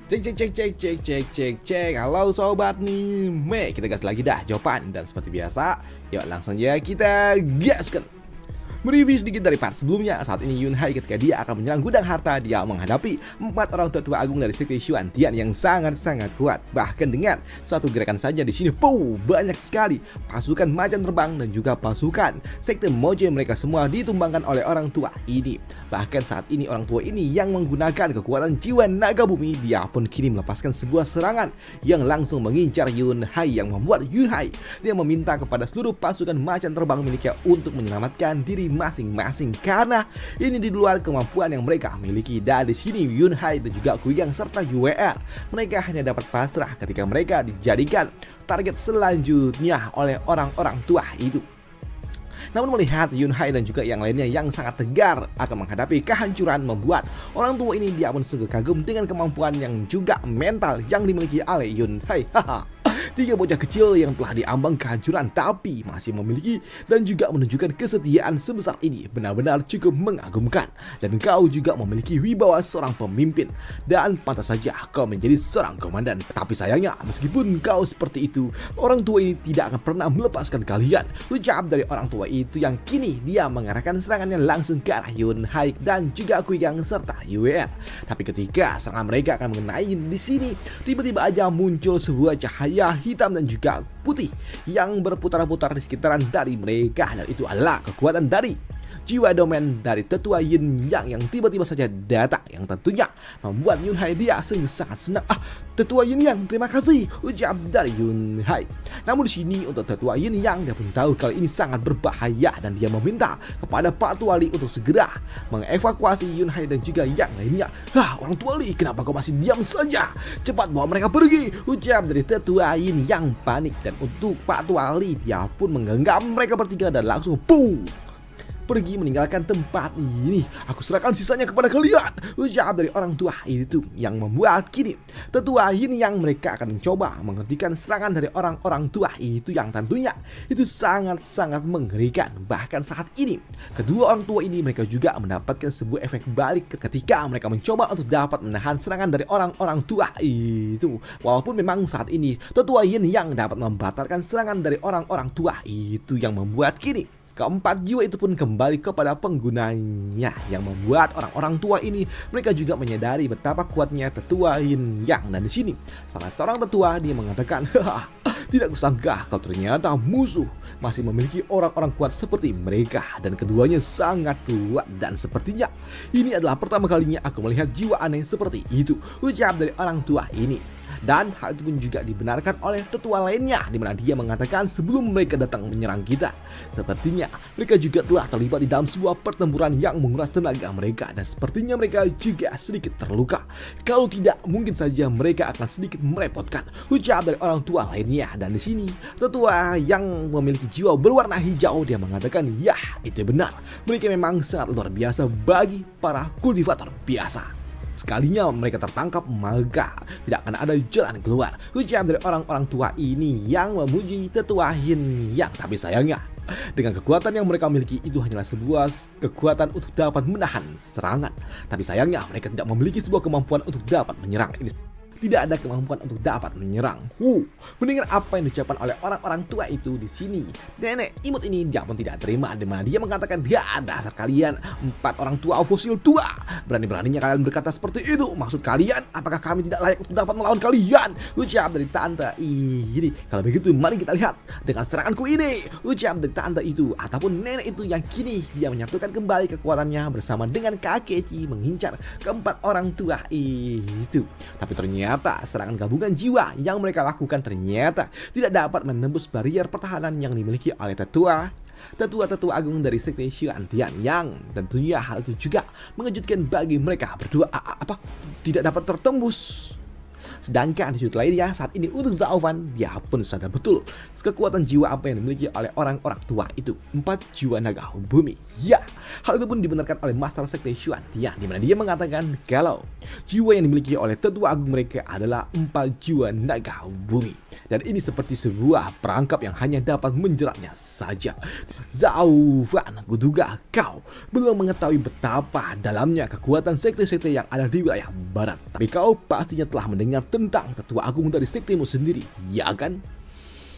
Cek cek cek cek cek cek cek cek. Halo sobat nih, kita gas lagi dah jawaban. Dan seperti biasa, yuk langsung aja kita gaskan. Mereview sedikit dari part sebelumnya. Saat ini Yunhai ketika dia akan menyerang gudang harta, dia menghadapi 4 orang tetua agung dari sekte Xuantian yang sangat-sangat kuat. Bahkan dengan satu gerakan saja di sini, banyak sekali pasukan macan terbang dan juga pasukan sekte Moje mereka semua ditumbangkan oleh orang tua ini. Bahkan saat ini orang tua ini yang menggunakan kekuatan jiwa naga bumi, dia pun kini melepaskan sebuah serangan yang langsung mengincar Yunhai, yang membuat Yunhai dia meminta kepada seluruh pasukan macan terbang miliknya untuk menyelamatkan diri masing-masing karena ini di luar kemampuan yang mereka miliki. Dan di sini Yunhai dan juga Guiyang serta UWR mereka hanya dapat pasrah ketika mereka dijadikan target selanjutnya oleh orang-orang tua itu. Namun melihat Yunhai dan juga yang lainnya yang sangat tegar akan menghadapi kehancuran, membuat orang tua ini dia pun sungguh kagum dengan kemampuan yang juga mental yang dimiliki oleh Yunhai. Tiga bocah kecil yang telah diambang kehancuran tapi masih memiliki dan juga menunjukkan kesetiaan sebesar ini benar-benar cukup mengagumkan. Dan kau juga memiliki wibawa seorang pemimpin dan pantas saja kau menjadi seorang komandan. Tapi sayangnya meskipun kau seperti itu, orang tua ini tidak akan pernah melepaskan kalian, ucap dari orang tua itu, yang kini dia mengarahkan serangannya langsung ke arah Yunhai dan juga Guiyang serta UWR. Tapi ketika serangan mereka akan mengenai di sini, tiba-tiba aja muncul sebuah cahaya hitam dan juga putih yang berputar-putar di sekitaran dari mereka, dan itu adalah kekuatan dari jiwa domain dari tetua Yin Yang yang tiba-tiba saja datang, yang tentunya membuat Yunhai dia sangat senang. Tetua Yin Yang, terima kasih, ucap dari Yunhai. Namun di sini untuk tetua Yin Yang, dia pun tahu kali ini sangat berbahaya dan dia meminta kepada Pak Tua Li untuk segera mengevakuasi Yunhai dan juga yang lainnya. Orang tua Li, kenapa kau masih diam saja? Cepat bawa mereka pergi, ucap dari tetua Yin Yang panik. Dan untuk Pak Tua Li, dia pun menggenggam mereka bertiga dan langsung pergi meninggalkan tempat ini. Aku serahkan sisanya kepada kalian, ucap dari orang tua itu, yang membuat kini tetua ini yang mereka akan mencoba menghentikan serangan dari orang-orang tua itu, yang tentunya itu sangat-sangat mengerikan. Bahkan saat ini kedua orang tua ini mereka juga mendapatkan sebuah efek balik ketika mereka mencoba untuk dapat menahan serangan dari orang-orang tua itu. Walaupun memang saat ini tetua Yin yang dapat membatalkan serangan dari orang-orang tua itu, yang membuat kini keempat jiwa itu pun kembali kepada penggunanya, yang membuat orang-orang tua ini mereka juga menyadari betapa kuatnya tetua Yin Yang. Dan di sini salah seorang tetua dia mengatakan, tidak kusangka kalau ternyata musuh masih memiliki orang-orang kuat seperti mereka, dan keduanya sangat kuat, dan sepertinya ini adalah pertama kalinya aku melihat jiwa aneh seperti itu, ucap dari orang tua ini. Dan hal itu pun juga dibenarkan oleh tetua lainnya, di mana dia mengatakan sebelum mereka datang menyerang kita, sepertinya mereka juga telah terlibat di dalam sebuah pertempuran yang menguras tenaga mereka, dan sepertinya mereka juga sedikit terluka. Kalau tidak, mungkin saja mereka akan sedikit merepotkan, ucap dari orang tua lainnya. Dan di sini tetua yang memiliki jiwa berwarna hijau dia mengatakan, ya itu benar, mereka memang sangat luar biasa bagi para kultivator biasa. Sekalinya mereka tertangkap maka tidak akan ada jalan keluar, ucap dari orang-orang tua ini yang memuji tetua Yin Yang. Tapi sayangnya dengan kekuatan yang mereka miliki itu hanyalah sebuah kekuatan untuk dapat menahan serangan. Tapi sayangnya mereka tidak memiliki sebuah kemampuan untuk dapat menyerang. Ini tidak ada kemampuan untuk dapat menyerang. Mendengar apa yang diucapkan oleh orang-orang tua itu di sini, nenek imut ini dia pun tidak terima, di mana dia mengatakan, dia dasar kalian 4 orang tua fosil tua, berani-beraninya kalian berkata seperti itu. Maksud kalian apakah kami tidak layak untuk dapat melawan kalian, ucap dari tante ini. Kalau begitu mari kita lihat dengan seranganku ini, ucap dari tante itu ataupun nenek itu, yang kini dia menyatukan kembali kekuatannya bersama dengan Kakechi mengincar keempat orang tua itu. Tapi ternyata serangan gabungan jiwa yang mereka lakukan ternyata tidak dapat menembus barrier pertahanan yang dimiliki oleh tetua agung dari sekte Xuantian, yang tentunya hal itu juga mengejutkan bagi mereka berdua. Tidak dapat tertembus Sedangkan di sudut lainnya saat ini untuk Zaovan, dia pun sadar betul kekuatan jiwa apa yang dimiliki oleh orang-orang tua itu, 4 jiwa naga bumi. Ya, hal itu pun dibenarkan oleh Master Sekte Xuan Tian, di mana dia mengatakan kalau jiwa yang dimiliki oleh tetua agung mereka adalah 4 jiwa naga bumi. Dan ini seperti sebuah perangkap yang hanya dapat menjeratnya saja. Zaovan, kuduga kau belum mengetahui betapa dalamnya kekuatan sekte-sekte yang ada di wilayah barat. Tapi kau pastinya telah mendengar tentang tetua agung dari sektemu sendiri, ya kan?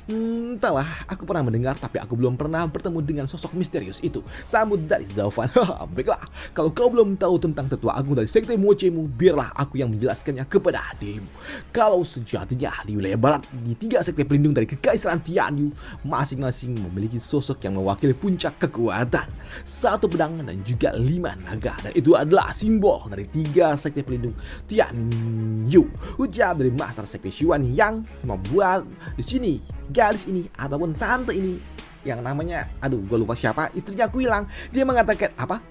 Entahlah, aku pernah mendengar tapi aku belum pernah bertemu dengan sosok misterius itu. Sambut dari Zaovan. Baiklah, kalau kau belum tahu tentang tetua agung dari sekte Mojemu, biarlah aku yang menjelaskannya kepada dirimu. Kalau sejatinya di wilayah barat, di 3 sekte pelindung dari kekaisaran Tianyu, masing-masing memiliki sosok yang mewakili puncak kekuatan, 1 pedang dan juga 5 naga. Dan itu adalah simbol dari 3 sekte pelindung Tianyu. Ujar dari Master Sekte Xuan yang membuat di sini gadis ini ataupun tante ini yang namanya, aduh gue lupa siapa, istrinya Kuilang, dia mengatakan apa?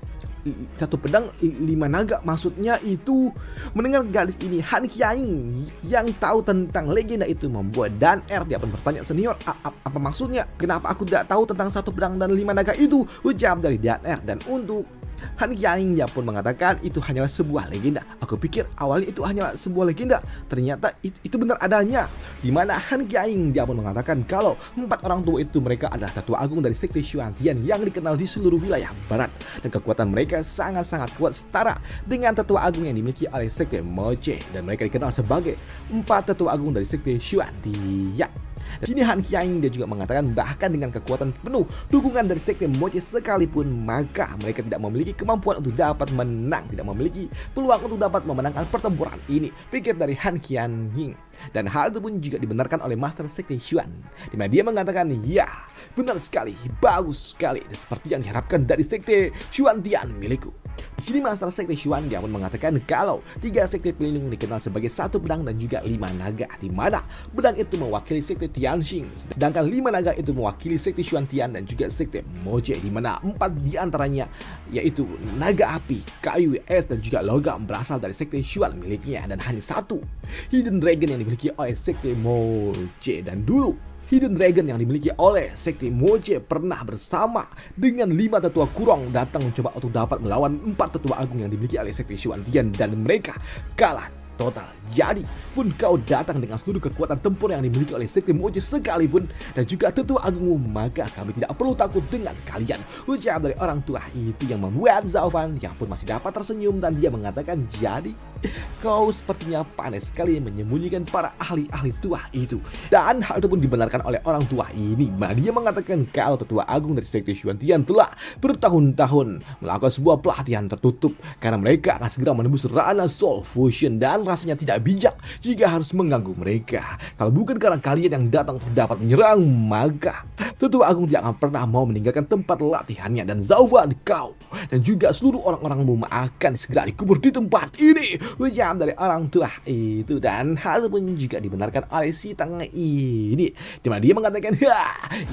1 pedang 5 naga, maksudnya itu mendengar gadis ini Han Qiaing yang tahu tentang legenda itu membuat Dan dia pun bertanya, senior apa maksudnya, kenapa aku tidak tahu tentang 1 pedang dan 5 naga itu? Ujar dari Dan dan untuk Han Qiaing dia pun mengatakan itu hanyalah sebuah legenda. Aku pikir awalnya itu hanyalah sebuah legenda, ternyata itu benar adanya. Dimana Han Qiaing dia pun mengatakan kalau 4 orang tua itu mereka adalah tetua agung dari sekte Xuan Tian yang dikenal di seluruh wilayah barat, dan kekuatan mereka sangat-sangat kuat setara dengan tetua agung yang dimiliki oleh sekte Moche, dan mereka dikenal sebagai 4 tetua agung dari sekte Xuan Tian. Dan sini Han Qiaing dia juga mengatakan bahkan dengan kekuatan penuh dukungan dari sekte Moche sekalipun, maka mereka tidak memiliki kemampuan untuk dapat menang, tidak memiliki peluang untuk dapat memenangkan pertempuran ini, pikir dari Han Qiaing. Dan hal itu pun juga dibenarkan oleh Master Sekte Xuan, di mana dia mengatakan, ya benar sekali, bagus sekali, dan seperti yang diharapkan dari sekte Xuan Tian milikku. Di sini Master Sekte Xuan dia pun mengatakan kalau 3 sekte pelindung dikenal sebagai 1 pedang dan juga 5 naga, di mana pedang itu mewakili sekte Tianxing, sedangkan 5 naga itu mewakili sekte Xuan Tian dan juga sekte Moche, di mana 4 diantaranya yaitu naga api, kayu, es dan juga logam berasal dari sekte Xuan miliknya, dan hanya 1 Hidden Dragon yang dimiliki oleh sekte Moche. Dan dulu Hidden Dragon yang dimiliki oleh sekte Moche pernah bersama dengan 5 tetua kurang datang mencoba untuk dapat melawan 4 tetua agung yang dimiliki oleh sekte Xuan Tian, dan mereka kalah total. Jadi pun kau datang dengan seluruh kekuatan tempur yang dimiliki oleh sekte Moche sekalipun dan juga tetua agungmu, maka kami tidak perlu takut dengan kalian. Ucap dari orang tua itu yang membuat Zaovan yang pun masih dapat tersenyum, dan dia mengatakan, jadi kau sepertinya pandai sekali menyembunyikan para ahli-ahli tua itu. Dan hal itu pun dibenarkan oleh orang tua ini. Dia mengatakan kalau tetua agung dari sekte Xuan Tian telah bertahun-tahun melakukan sebuah pelatihan tertutup karena mereka akan segera menembus Rana Soul Fusion, dan rasanya tidak bijak jika harus mengganggu mereka. Kalau bukan karena kalian yang datang dapat menyerang, maka tetua agung tidak akan pernah mau meninggalkan tempat latihannya. Dan Zaovan, kau dan juga seluruh orang-orangmu akan segera dikubur di tempat ini, ucap dari orang tua itu. Dan hal itu pun juga dibenarkan oleh si tengah ini, dimana dia mengatakan,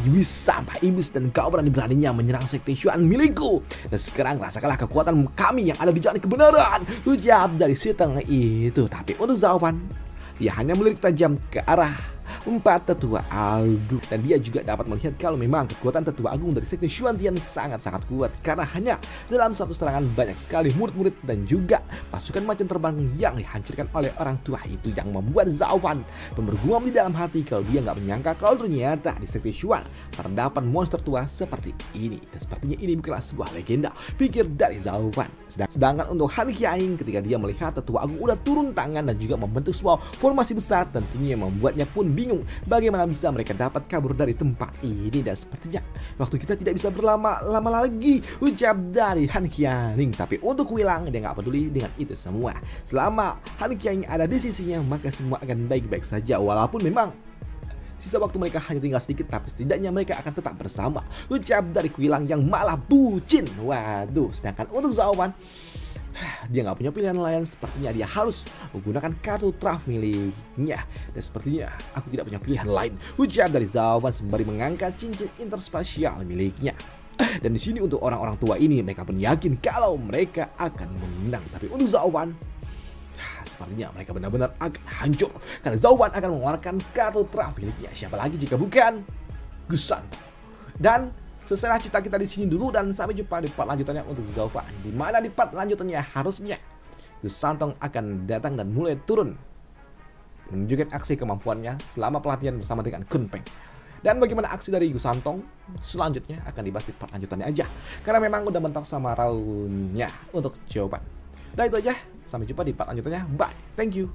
iblis sampah iblis, dan kau berani-beraninya menyerang sekte Xuan milikku, dan sekarang rasakanlah kekuatan kami yang ada di jalan kebenaran, ucap dari si tengah itu. Tapi untuk Zaovan, dia hanya melirik tajam ke arah 4 tetua agung, dan dia juga dapat melihat kalau memang kekuatan tetua agung dari sekte Xuan Tian sangat-sangat kuat, karena hanya dalam satu serangan banyak sekali murid-murid dan juga pasukan macan terbang yang dihancurkan oleh orang tua itu, yang membuat Zaovan bergumam di dalam hati kalau dia nggak menyangka kalau ternyata di sekte Xuan terdapat monster tua seperti ini, dan sepertinya ini bukanlah sebuah legenda, pikir dari Zaovan. Sedangkan untuk Han Qiaing, ketika dia melihat tetua agung udah turun tangan dan juga membentuk sebuah formasi besar, tentunya membuatnya pun bingung bagaimana bisa mereka dapat kabur dari tempat ini, dan sepertinya waktu kita tidak bisa berlama-lama lagi, ucap dari Han Qiaing. Tapi untuk Kuilang, dia nggak peduli dengan itu semua. Selama Han Qiaing ada di sisinya, maka semua akan baik-baik saja, walaupun memang sisa waktu mereka hanya tinggal sedikit, tapi setidaknya mereka akan tetap bersama, ucap dari Kuilang yang malah bucin. Waduh, sedangkan untuk Zaovan, dia nggak punya pilihan lain, sepertinya dia harus menggunakan kartu traf miliknya, dan sepertinya aku tidak punya pilihan lain, ujar dari Zaovan sembari mengangkat cincin interspasial miliknya. Dan di sini untuk orang-orang tua ini, mereka pun yakin kalau mereka akan menang. Tapi untuk Zaovan, Sepertinya mereka benar-benar akan hancur karena Zhao Fan akan mengeluarkan kartu traf miliknya. Siapa lagi jika bukan Gusanto. Dan selesai cerita kita di sini dulu dan sampai jumpa di part lanjutannya untuk Zhao Fan. Di mana di part lanjutannya harusnya Gusanto akan datang dan mulai turun menunjukkan aksi kemampuannya selama pelatihan bersama dengan Kunpeng. Dan bagaimana aksi dari Gusanto selanjutnya akan dibahas di part lanjutannya aja. Karena memang udah mentok sama roundnya untuk jawaban. Dan itu aja, sampai jumpa di part lanjutannya. Bye, thank you.